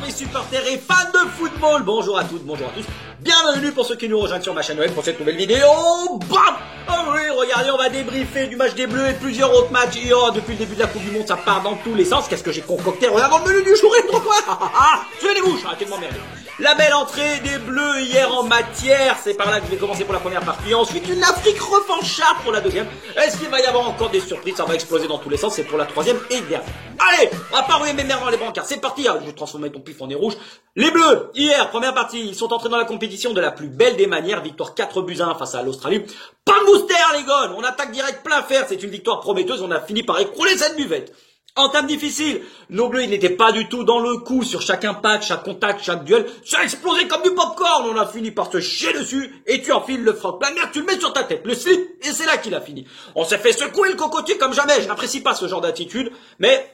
et supporters et fans de football. Bonjour à toutes, bonjour à tous. Bienvenue pour ceux qui nous rejoignent sur ma chaîne web pour cette nouvelle vidéo. Bam! Oh oui, regardez, on va débriefer du match des Bleus et plusieurs autres matchs. Et oh, depuis le début de la Coupe du Monde, ça part dans tous les sens. Qu'est-ce que j'ai concocté? Regardez le menu du jour et trop quoi. Je les bouches, arrêtez de m'emmerder. La belle entrée des Bleus hier en matière. C'est par là que je vais commencer pour la première partie. Ensuite, une Afrique revancharde pour la deuxième. Est-ce qu'il va y avoir encore des surprises? Ça va exploser dans tous les sens. C'est pour la troisième et dernière. Allez, on va pas rouler mes mères dans les brancards. C'est parti. Je vais transformer ton pif en nez rouge. Les Bleus, hier, première partie, ils sont entrés dans la compétition de la plus belle des manières. Victoire 4-1 face à l'Australie. Pas de booster, les gars. On attaque direct plein fer. C'est une victoire prometteuse. On a fini par écrouler cette buvette. Entame difficile. Nos Bleus, ils n'étaient pas du tout dans le coup sur chaque impact, chaque contact, chaque duel. Ça a explosé comme du popcorn. On a fini par se chier dessus et tu enfiles le froc. La merde, tu le mets sur ta tête, le slip, et c'est là qu'il a fini. On s'est fait secouer le cocotier comme jamais. Je n'apprécie pas ce genre d'attitude, mais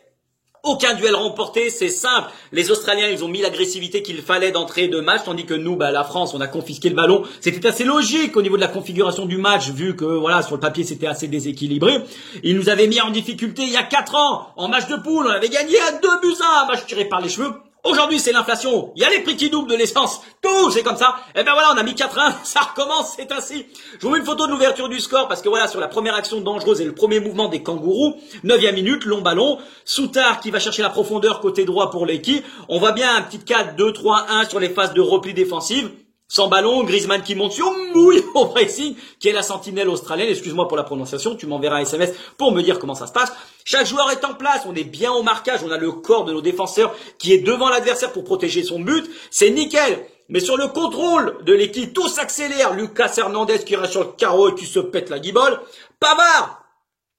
aucun duel remporté, c'est simple. Les Australiens, ils ont mis l'agressivité qu'il fallait d'entrée de match, tandis que nous, la France, on a confisqué le ballon. C'était assez logique au niveau de la configuration du match, vu que, voilà, sur le papier, c'était assez déséquilibré. Ils nous avaient mis en difficulté il y a 4 ans, en match de poule. On avait gagné à 2-1, match tiré par les cheveux. Aujourd'hui, c'est l'inflation. Il y a les prix qui doublent de l'essence. Tout, c'est comme ça. Et ben voilà, on a mis 4-1. Ça recommence, c'est ainsi. Je vous mets une photo de l'ouverture du score parce que voilà, sur la première action dangereuse et le premier mouvement des kangourous, 9e minute, long ballon. Soutard qui va chercher la profondeur côté droit pour l'équipe. On voit bien un petit 4-2-3-1 sur les phases de repli défensive. Sans ballon, Griezmann qui monte sur mouille au pressing, qui est la sentinelle australienne. Excuse-moi pour la prononciation, tu m'enverras un SMS pour me dire comment ça se passe. Chaque joueur est en place, on est bien au marquage, on a le corps de nos défenseurs qui est devant l'adversaire pour protéger son but. C'est nickel. Mais sur le contrôle de l'équipe, tout s'accélère. Lucas Hernandez qui reste sur le carreau et qui se pète la guibole. Pavard!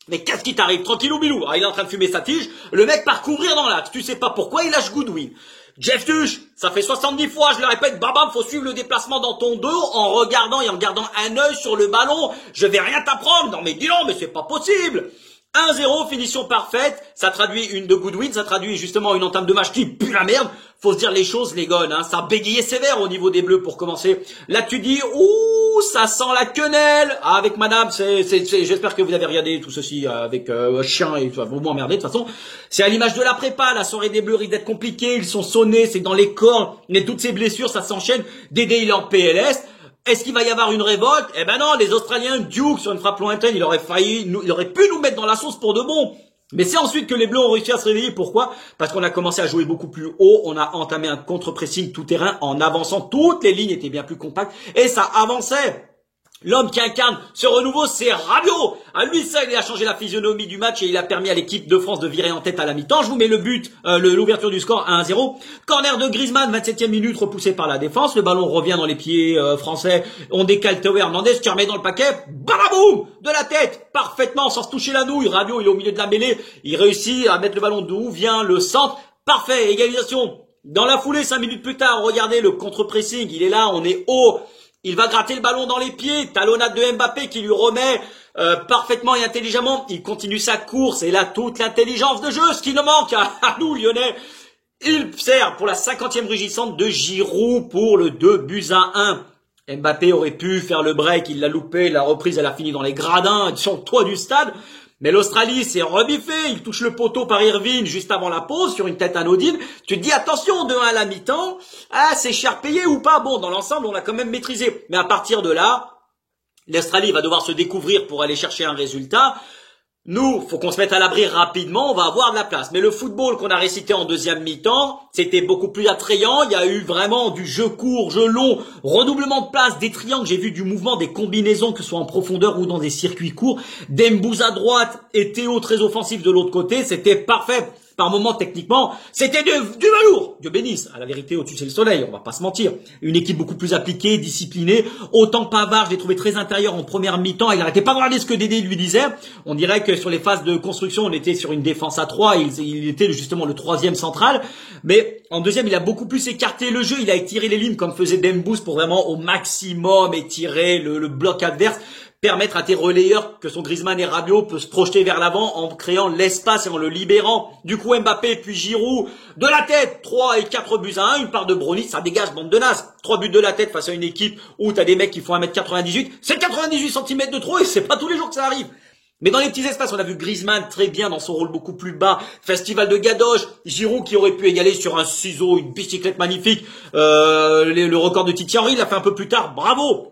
Mais qu'est-ce qui t'arrive? Tranquillou bilou. Ah, il est en train de fumer sa tige. Le mec part couvrir dans l'axe. Tu sais pas pourquoi, il lâche Goodwin. Jeff Tuch, ça fait 70 fois, je le répète, babam, faut suivre le déplacement dans ton dos en regardant et en gardant un œil sur le ballon. Je vais rien t'apprendre. Non mais dis donc, mais c'est pas possible. 1-0, finition parfaite. Ça traduit une de Goodwin, ça traduit justement une entame de match qui pue la merde. Faut se dire les choses, les gars, hein. Ça a bégayé sévère au niveau des Bleus pour commencer. Là, tu dis, ouh, ça sent la quenelle. Ah, avec madame, j'espère que vous avez regardé tout ceci avec chien et vous m'emmerdez de toute façon. C'est à l'image de la prépa, la soirée des Bleus risque d'être compliquée, ils sont sonnés, c'est dans les corps, mais toutes ces blessures, ça s'enchaîne. Dédé, il est en PLS. Est-ce qu'il va y avoir une révolte? Eh ben non, les Australiens, Duke, sur une frappe lointaine, il aurait pu nous mettre dans la sauce pour de bon. Mais c'est ensuite que les Bleus ont réussi à se réveiller. Pourquoi? Parce qu'on a commencé à jouer beaucoup plus haut. On a entamé un contre-pressing tout terrain en avançant. Toutes les lignes étaient bien plus compactes et ça avançait. L'homme qui incarne ce renouveau, c'est Rabiot. À lui seul, il a changé la physionomie du match et il a permis à l'équipe de France de virer en tête à la mi-temps. Je vous mets le but, l'ouverture du score à 1-0. Corner de Griezmann, 27e minute, repoussé par la défense. Le ballon revient dans les pieds français. On décale Théo Hernandez qui remet dans le paquet. Balaboum! De la tête, parfaitement, sans se toucher la nouille. Rabiot, il est au milieu de la mêlée. Il réussit à mettre le ballon d'où vient le centre. Parfait, égalisation. Dans la foulée, 5 minutes plus tard, regardez le contre-pressing. Il est là, on est haut. Il va gratter le ballon dans les pieds, talonnade de Mbappé qui lui remet parfaitement et intelligemment. Il continue sa course et là toute l'intelligence de jeu, ce qui nous manque à nous Lyonnais. Il sert pour la 50e rugissante de Giroud pour le 2-1. Mbappé aurait pu faire le break, il l'a loupé, la reprise elle a fini dans les gradins sur le toit du stade. Mais l'Australie s'est rebiffée, il touche le poteau par Irvine juste avant la pause sur une tête anodine. Tu te dis attention, 2-1 à la mi-temps, ah c'est cher payé ou pas? Bon, dans l'ensemble, on l'a quand même maîtrisé. Mais à partir de là, l'Australie va devoir se découvrir pour aller chercher un résultat. Nous, faut qu'on se mette à l'abri rapidement, on va avoir de la place. Mais le football qu'on a récité en deuxième mi-temps, c'était beaucoup plus attrayant. Il y a eu vraiment du jeu court, jeu long, redoublement de place, des triangles. J'ai vu du mouvement, des combinaisons, que ce soit en profondeur ou dans des circuits courts. Dembouz à droite et Théo très offensif de l'autre côté. C'était parfait. Par moments, techniquement, c'était du velours. Dieu bénisse. À la vérité, au-dessus, c'est le soleil. On va pas se mentir. Une équipe beaucoup plus appliquée, disciplinée. Autant Pavard, je l'ai trouvé très intérieur en première mi-temps. Il n'arrêtait pas de regarder ce que Dédé lui disait. On dirait que sur les phases de construction, on était sur une défense à 3. Il était justement le 3e central. Mais en deuxième, il a beaucoup plus écarté le jeu. Il a étiré les lignes comme faisait Dembouz pour vraiment au maximum étirer le bloc adverse. Permettre à tes relayeurs, que sont Griezmann et Rabiot, peut se projeter vers l'avant en créant l'espace et en le libérant. Du coup, Mbappé puis Giroud, de la tête, 3 et 4-1, une part de Brony, ça dégage, bande de naze. 3 buts de la tête face à une équipe où t'as des mecs qui font 1m98, c'est 98 cm de trop et c'est pas tous les jours que ça arrive. Mais dans les petits espaces, on a vu Griezmann très bien dans son rôle beaucoup plus bas. Festival de gadoche. Giroud qui aurait pu égaler sur un ciseau, une bicyclette magnifique. Le record de Thierry Henry, il l'a fait un peu plus tard. Bravo!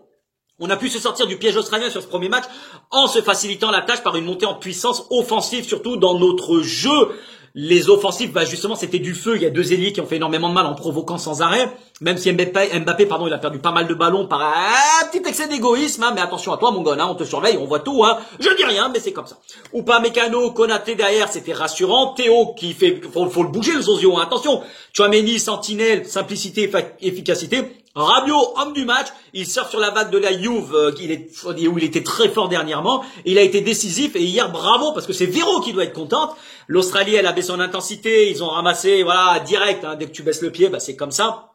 On a pu se sortir du piège australien sur ce premier match en se facilitant la tâche par une montée en puissance offensive, surtout dans notre jeu. Les offensifs, justement, c'était du feu. Il y a deux ailiers qui ont fait énormément de mal en provoquant sans arrêt. Même si Mbappé, il a perdu pas mal de ballons par un petit excès d'égoïsme, hein. Mais attention à toi, mon gars, hein, on te surveille, on voit tout, hein. Je dis rien, mais c'est comme ça. Upamecano, Konaté derrière, c'était rassurant. Théo qui faut le bouger, le Zozio, hein. Attention. Tchouaméni, sentinelle, simplicité, efficacité. Rabiot, homme du match, il surfe sur la vague de la Juve, où il était très fort dernièrement. Il a été décisif et hier, bravo, parce que c'est Véro qui doit être contente. L'Australie, elle a baissé en intensité, ils ont ramassé, voilà, direct, hein, dès que tu baisses le pied, c'est comme ça.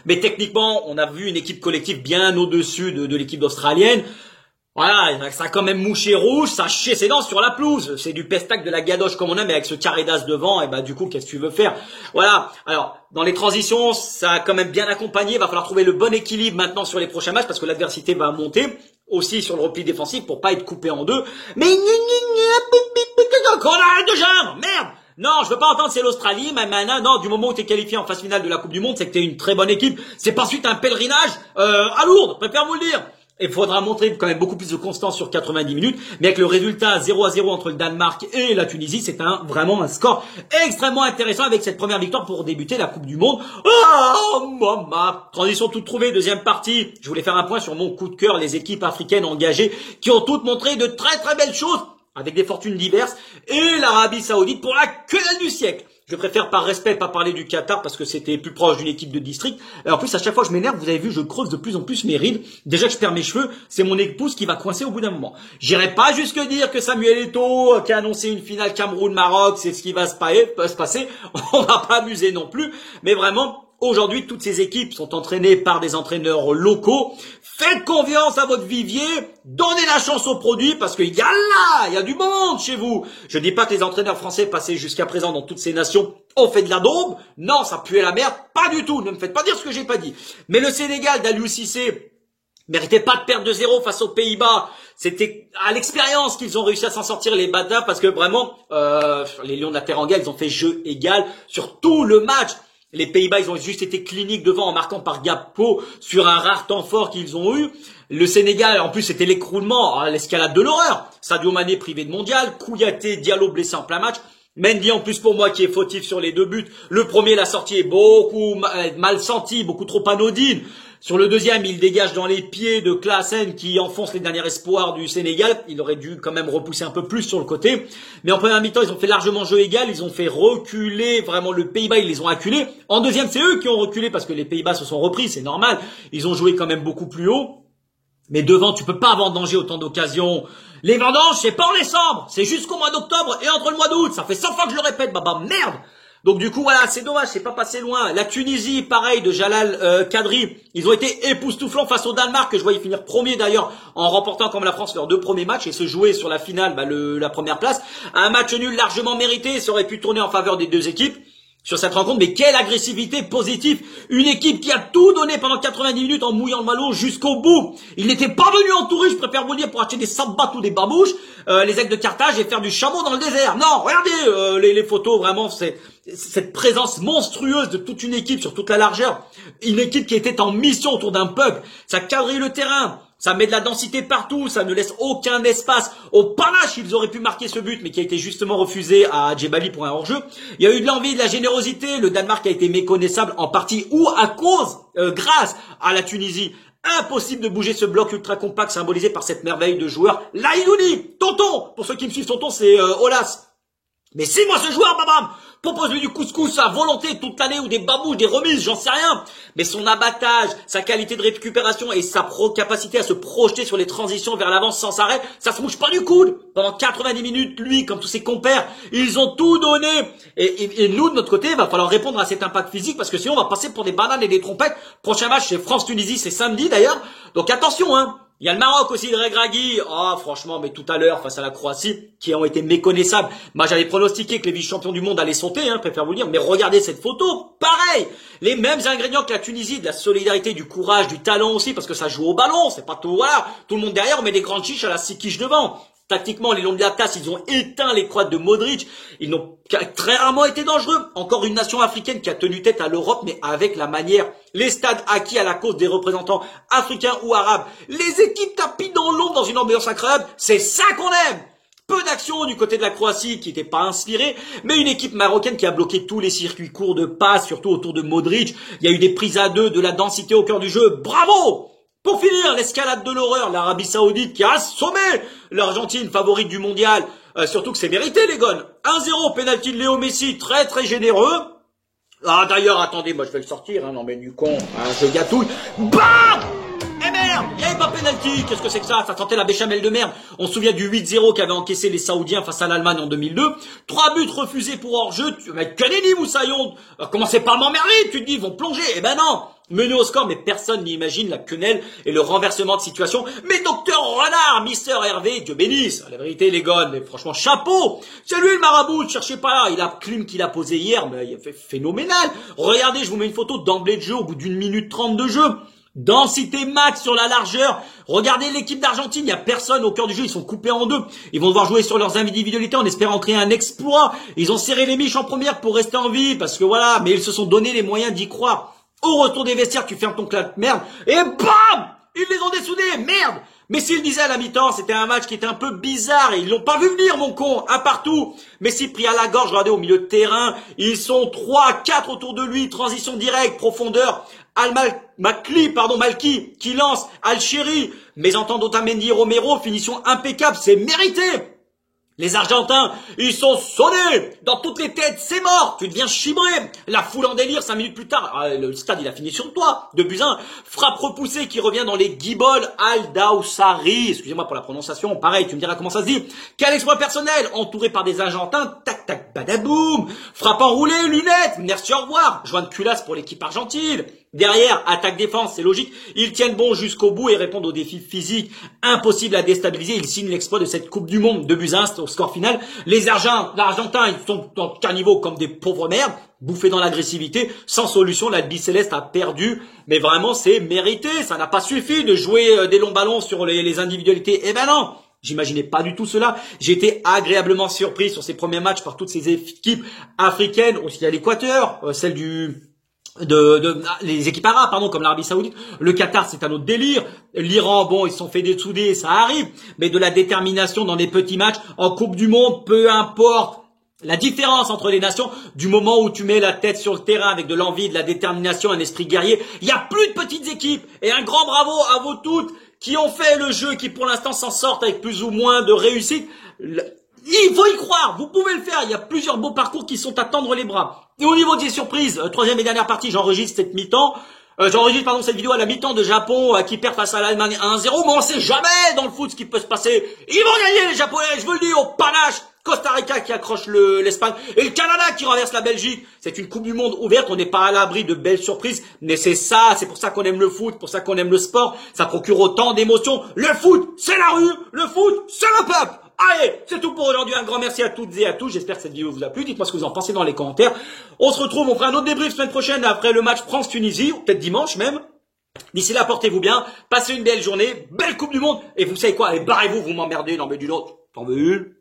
Mais techniquement, on a vu une équipe collective bien au-dessus de l'équipe australienne. Voilà, ça a quand même mouché rouge, ça a chié ses dents sur la pelouse. C'est du pestac de la gadoche comme on aime, mais avec ce carré d'as devant, et du coup, qu'est-ce que tu veux faire? Voilà. Alors, dans les transitions, ça a quand même bien accompagné. Il va falloir trouver le bon équilibre maintenant sur les prochains matchs parce que l'adversité va monter aussi sur le repli défensif pour pas être coupé en deux. Mais qu'on arrête de geindre, merde! Non, je veux pas entendre c'est l'Australie, mais maintenant, non, du moment où t'es qualifié en phase finale de la Coupe du Monde, c'est que t'es une très bonne équipe. C'est pas suite à un pèlerinage à Lourdes, préfère vous le dire. Il faudra montrer quand même beaucoup plus de constance sur 90 minutes, mais avec le résultat 0-0 entre le Danemark et la Tunisie, c'est vraiment un score extrêmement intéressant avec cette première victoire pour débuter la Coupe du Monde. Oh, maman! Transition toute trouvée, deuxième partie. Je voulais faire un point sur mon coup de cœur, les équipes africaines engagées qui ont toutes montré de très très belles choses avec des fortunes diverses et l'Arabie Saoudite pour la quenelle du siècle. Je préfère par respect pas parler du Qatar parce que c'était plus proche d'une équipe de district. En plus, à chaque fois que je m'énerve, vous avez vu, je creuse de plus en plus mes rides. Déjà que je perds mes cheveux, c'est mon épouse qui va coincer au bout d'un moment. J'irai pas jusque dire que Samuel Eto'o, qui a annoncé une finale Cameroun-Maroc, c'est ce qui va se passer. On va pas amuser non plus. Mais vraiment, aujourd'hui, toutes ces équipes sont entraînées par des entraîneurs locaux. Faites confiance à votre vivier, donnez la chance aux produits parce qu'il y a du monde chez vous. Je dis pas que les entraîneurs français passés jusqu'à présent dans toutes ces nations ont fait de la daube. Non, ça puait la merde. Pas du tout. Ne me faites pas dire ce que j'ai pas dit. Mais le Sénégal d'Aliou Cissé méritait pas de perdre de 0 face aux Pays-Bas. C'était à l'expérience qu'ils ont réussi à s'en sortir les bâtards parce que vraiment, les Lions de la Teranga, ils ont fait jeu égal sur tout le match. Les Pays-Bas, ils ont juste été cliniques devant en marquant par Gakpo sur un rare temps fort qu'ils ont eu. Le Sénégal, en plus, c'était l'écroulement, l'escalade de l'horreur. Sadio Mané privé de mondial, Kouyaté, Diallo blessé en plein match. Mendy, en plus, pour moi, qui est fautif sur les 2 buts. Le premier, la sortie est beaucoup mal sentie, beaucoup trop anodine. Sur le deuxième, il dégage dans les pieds de Klaassen qui enfonce les derniers espoirs du Sénégal. Il aurait dû quand même repousser un peu plus sur le côté. Mais en première mi-temps, ils ont fait largement jeu égal. Ils ont fait reculer vraiment le Pays-Bas. Ils les ont acculés. En deuxième, c'est eux qui ont reculé parce que les Pays-Bas se sont repris. C'est normal. Ils ont joué quand même beaucoup plus haut. Mais devant, tu peux pas avoir danger autant d'occasions. Les vendanges, c'est pas en décembre. C'est jusqu'au mois d'octobre et entre le mois d'août. Ça fait 100 fois que je le répète, baba. Merde! Donc du coup voilà, c'est dommage, c'est pas passé loin. La Tunisie, pareil, de Jalal Kadri, ils ont été époustouflants face au Danemark, que je voyais finir premier d'ailleurs, en remportant comme la France leurs 2 premiers matchs et se jouer sur la finale, la première place. Un match nul largement mérité, ça aurait pu tourner en faveur des 2 équipes sur cette rencontre, mais quelle agressivité positive. Une équipe qui a tout donné pendant 90 minutes en mouillant le maillot jusqu'au bout. Ils n'étaient pas venus en touriste, je préfère vous le dire, pour acheter des sabbats ou des babouches, les aigles de Carthage et faire du chameau dans le désert. Non, regardez les photos, vraiment, c'est cette présence monstrueuse de toute une équipe sur toute la largeur. Une équipe qui était en mission autour d'un peuple. Ça quadrille le terrain. Ça met de la densité partout, ça ne laisse aucun espace. Au panache, ils auraient pu marquer ce but, mais qui a été justement refusé à Djebali pour un hors-jeu. Il y a eu de l'envie, de la générosité. Le Danemark a été méconnaissable en partie ou à cause, grâce à la Tunisie. Impossible de bouger ce bloc ultra compact symbolisé par cette merveille de joueur. Laïdouni, Tonton. Pour ceux qui me suivent, Tonton, c'est Olas. Mais si moi ce joueur, babam, propose-lui du couscous à volonté toute l'année ou des babouches, des remises, j'en sais rien. Mais son abattage, sa qualité de récupération et sa capacité à se projeter sur les transitions vers l'avant sans arrêt, ça se mouche pas du coude. Pendant 90 minutes, lui, comme tous ses compères, ils ont tout donné. Et nous, de notre côté, il va falloir répondre à cet impact physique parce que sinon on va passer pour des bananes et des trompettes. Prochain match, c'est France-Tunisie, c'est samedi d'ailleurs. Donc attention, hein. Il y a le Maroc aussi, le Regragui. Franchement, mais tout à l'heure, face à la Croatie, qui ont été méconnaissables. Moi, j'avais pronostiqué que les vice-champions du monde allaient sauter, préfère vous le dire. Mais regardez cette photo. Pareil. Les mêmes ingrédients que la Tunisie, de la solidarité, du courage, du talent aussi, parce que ça joue au ballon. C'est pas tout, voilà. Tout le monde derrière, on met des grandes chiches à la 6 quiches devant. Tactiquement, les Lombiatas, ils ont éteint les croates de Modric. Ils n'ont très rarement été dangereux. Encore une nation africaine qui a tenu tête à l'Europe, mais avec la manière. Les stades acquis à la cause des représentants africains ou arabes. Les équipes tapis dans l'ombre dans une ambiance incroyable. C'est ça qu'on aime. Peu d'action du côté de la Croatie qui n'était pas inspirée, mais une équipe marocaine qui a bloqué tous les circuits courts de passe, surtout autour de Modric. Il y a eu des prises à deux, de la densité au cœur du jeu. Bravo! Pour finir, l'escalade de l'horreur, l'Arabie Saoudite qui a assommé l'Argentine, favorite du mondial. Surtout que c'est mérité, les gones. 1-0, pénalty de Léo Messi, très très généreux. Ah d'ailleurs, attendez, moi je vais le sortir, hein, non mais du con, hein, je gâtouille. BAM! Eh merde, il n'y avait pas pénalty. Qu'est-ce que c'est que ça? Ça sentait la béchamel de merde. On se souvient du 8-0 qu'avaient encaissé les Saoudiens face à l'Allemagne en 2002. 3 buts refusés pour hors-jeu. Mais Kaneni Moussaillon, commencez pas à m'emmerder, tu te dis, ils vont plonger. Eh ben non, mené au score, mais personne n'imagine la quenelle et le renversement de situation. Mais docteur Renard, Mister Hervé, Dieu bénisse. La vérité, les gones, mais franchement, chapeau. C'est lui le marabout, ne cherchez pas. Il a clim qu'il a posé hier, mais il a fait phénoménal. Regardez, je vous mets une photo d'emblée de jeu au bout d'une minute 30 de jeu. Densité max sur la largeur. Regardez l'équipe d'Argentine, il n'y a personne au cœur du jeu, ils sont coupés en deux. Ils vont devoir jouer sur leurs individualités en espérant créer un exploit. Ils ont serré les miches en première pour rester en vie, parce que voilà, mais ils se sont donné les moyens d'y croire. Au retour des vestiaires, tu fermes ton clap de merde, et bam! Ils les ont dessoudés, merde! Mais s'il disait à la mi-temps, c'était un match qui était un peu bizarre, et ils l'ont pas vu venir, mon con, un partout. Messi pris à la gorge, regardez au milieu de terrain, ils sont 3, 4 autour de lui, transition directe, profondeur. Malki, qui lance, Al-Shiri, mésentendu d'Otamendi et Romero, finition impeccable, c'est mérité. Les Argentins, ils sont sonnés dans toutes les têtes, c'est mort, tu deviens chibré. La foule en délire, 5 minutes plus tard, le stade il a fini sur toi, 2-1, frappe repoussée qui revient dans les guibolles, Al-Dawsari, excusez-moi pour la prononciation, pareil, tu me diras comment ça se dit. Quel exploit personnel, entouré par des Argentins, tac tac badaboum, frappe enroulée, lunettes, merci au revoir, joint de culasse pour l'équipe argentine. Derrière, attaque-défense, c'est logique. Ils tiennent bon jusqu'au bout et répondent aux défis physiques impossibles à déstabiliser. Ils signent l'exploit de cette Coupe du Monde. 2-1 au score final. Les Argentins, ils sont dans le caniveau comme des pauvres merdes, bouffés dans l'agressivité, sans solution. La Céleste a perdu, mais vraiment, c'est mérité. Ça n'a pas suffi de jouer des longs ballons sur les individualités. Eh ben non! J'imaginais pas du tout cela. J'ai été agréablement surpris sur ces premiers matchs par toutes ces équipes africaines, aussi à l'Équateur, celle les équipes arabes, pardon, comme l'Arabie Saoudite. Le Qatar, c'est un autre délire. L'Iran, bon, ils se sont fait dessouder, ça arrive. Mais de la détermination dans des petits matchs, en Coupe du Monde, peu importe la différence entre les nations, du moment où tu mets la tête sur le terrain avec de l'envie, de la détermination, un esprit guerrier, il y a plus de petites équipes. Et un grand bravo à vous toutes qui ont fait le jeu, qui pour l'instant s'en sortent avec plus ou moins de réussite. Il faut y croire, vous pouvez le faire, il y a plusieurs beaux parcours qui sont à tendre les bras. Et au niveau des surprises, troisième et dernière partie, j'enregistre cette mi-temps, cette vidéo à la mi-temps de Japon qui perd face à l'Allemagne 1-0, mais on sait jamais dans le foot ce qui peut se passer. Ils vont gagner les Japonais, je vous le dis, au panache. Costa Rica qui accroche l'Espagne et le Canada qui renverse la Belgique. C'est une Coupe du Monde ouverte, on n'est pas à l'abri de belles surprises, mais c'est pour ça qu'on aime le foot, pour ça qu'on aime le sport, ça procure autant d'émotions. Le foot, c'est la rue, le foot, c'est le peuple. Allez, c'est tout pour aujourd'hui. Un grand merci à toutes et à tous. J'espère que cette vidéo vous a plu. Dites-moi ce que vous en pensez dans les commentaires. On se retrouve, on fera un autre débrief semaine prochaine après le match France-Tunisie, ou peut-être dimanche même. D'ici là, portez-vous bien, passez une belle journée, belle Coupe du Monde, et vous savez quoi, allez, barrez-vous, vous m'emmerdez, non mais d'une autre, t'en veux une?